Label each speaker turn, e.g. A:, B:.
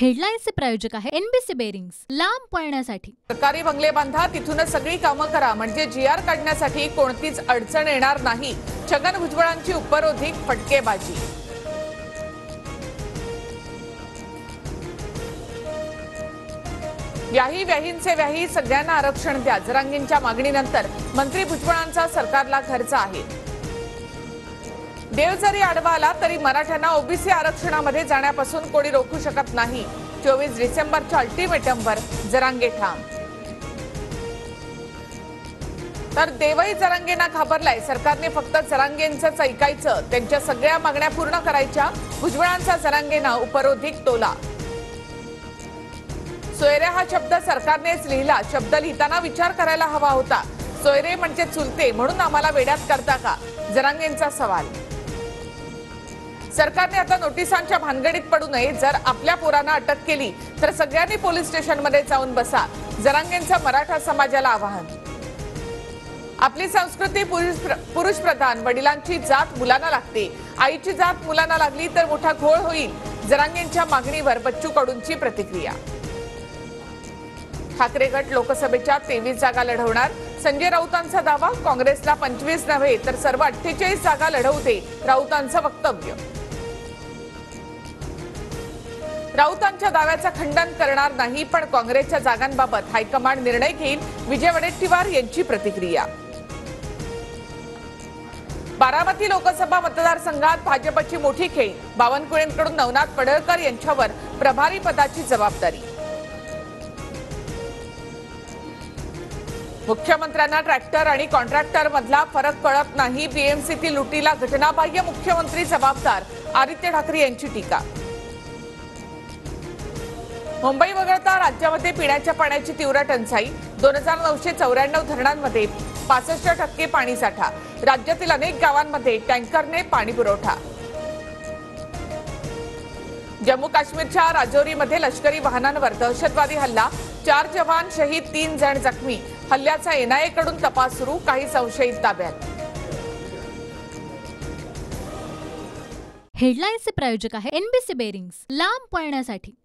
A: हेडलाईन्सचे प्रायोजक आहे NBC bearings, लांब पळण्यासाठी।
B: सरकारी बंगले बांधा, तिथूनच सगळी कामं करा, म्हणजे जीआर काढण्यासाठी कोणतीच अडचण येणार नाही। छगन भुजबळांची उपरोधिक फटकेबाजी। व्याही व्याहींचे व्याही, सगळ्यांना आरक्षण द्या। जरांगेंच्या मागणीनंतर मंत्री भुजबळांचा सरकारला खर्च आहे। देव जरी आडवा आला तरी मराठ्यांना ओबीसी आरक्षणामध्ये जाण्यापासून कोणी रोखू शकत नाही। 24 डिसेंबरच्या अल्टिमेटमवर जरांगे ठाम। तर देवही जरांगेंना घाबरलाय। सरकारने फक्त जरांगेंचंच ऐकायचं, त्यांच्या सगळ्या मागण्या पूर्ण करायच्या। भुजबळांचा जरांगेंना उपरोधिक टोला। सोयरे हा शब्द सरकारनेच लिहिला, शब्द लिहिताना विचार करायला हवा होता। सोयरे म्हणजे चुलते, म्हणून आम्हाला वेड्यात करता का, जरांगेंचा सवाल। सरकारने आता नोटिसांच्या भानगडीत पडू नये। जर आपल्या पोरांना अटक केली तर सगळ्यांनी पोलीस स्टेशनमध्ये जाऊन बसा, जरांगेंचं मराठा समाजाला आवाहन। आपली संस्कृती पुरुष प्रधान, वडिलांची जात मुलांना लागते, आईची जात मुलांना लागली तर मोठा घोळ होईल। जरांगेंच्या मागणीवर बच्चू कडूंची प्रतिक्रिया। ठाकरे गट लोकसभेच्या 23 जागा लढवणार, संजय राऊतांचा दावा। काँग्रेसला 25 नव्हे तर सर्व 48 जागा लढवू दे, राऊतांचं वक्तव्य। राऊतांच्या दाव्याचं खंडन करणार नाही, पण काँग्रेसच्या जागांबाबत हायकमांड निर्णय घेईल, विजय वडेट्टीवार यांची प्रतिक्रिया। बारामती लोकसभा मतदारसंघात भाजपची मोठी खेळी, बावनकुळेंकडून नवनाथ पडळकर यांच्यावर प्रभारी पदाची जबाबदारी। मुख्यमंत्र्यांना ट्रॅक्टर आणि कॉन्ट्रॅक्टर मधला फरक कळत नाही, बीएमसीतील लुटीला घटनाबाह्य मुख्यमंत्री जबाबदार, आदित्य ठाकरे यांची टीका। मुंबई वगळता राज्यामध्ये पिण्याच्या पाण्याची तीव्र टंचाई, 2994 धरणांमध्ये 65% पाणीसाठा, राज्यातील अनेक गावांमध्ये टँकरने पाणी पुरवठा। जम्मू काश्मीरच्या राजौरीमध्ये लष्करी वाहनांवर दहशतवादी हल्ला, 4 जवान शहीद, 3 जण जखमी। हल्ल्याचा एनआयए कडून तपास सुरू, काही संशयित ताब्यात।
A: हेडलाईन्सचे प्रायोजक आहे एनबीसी बेरिंग्स, लांब पळण्यासाठी।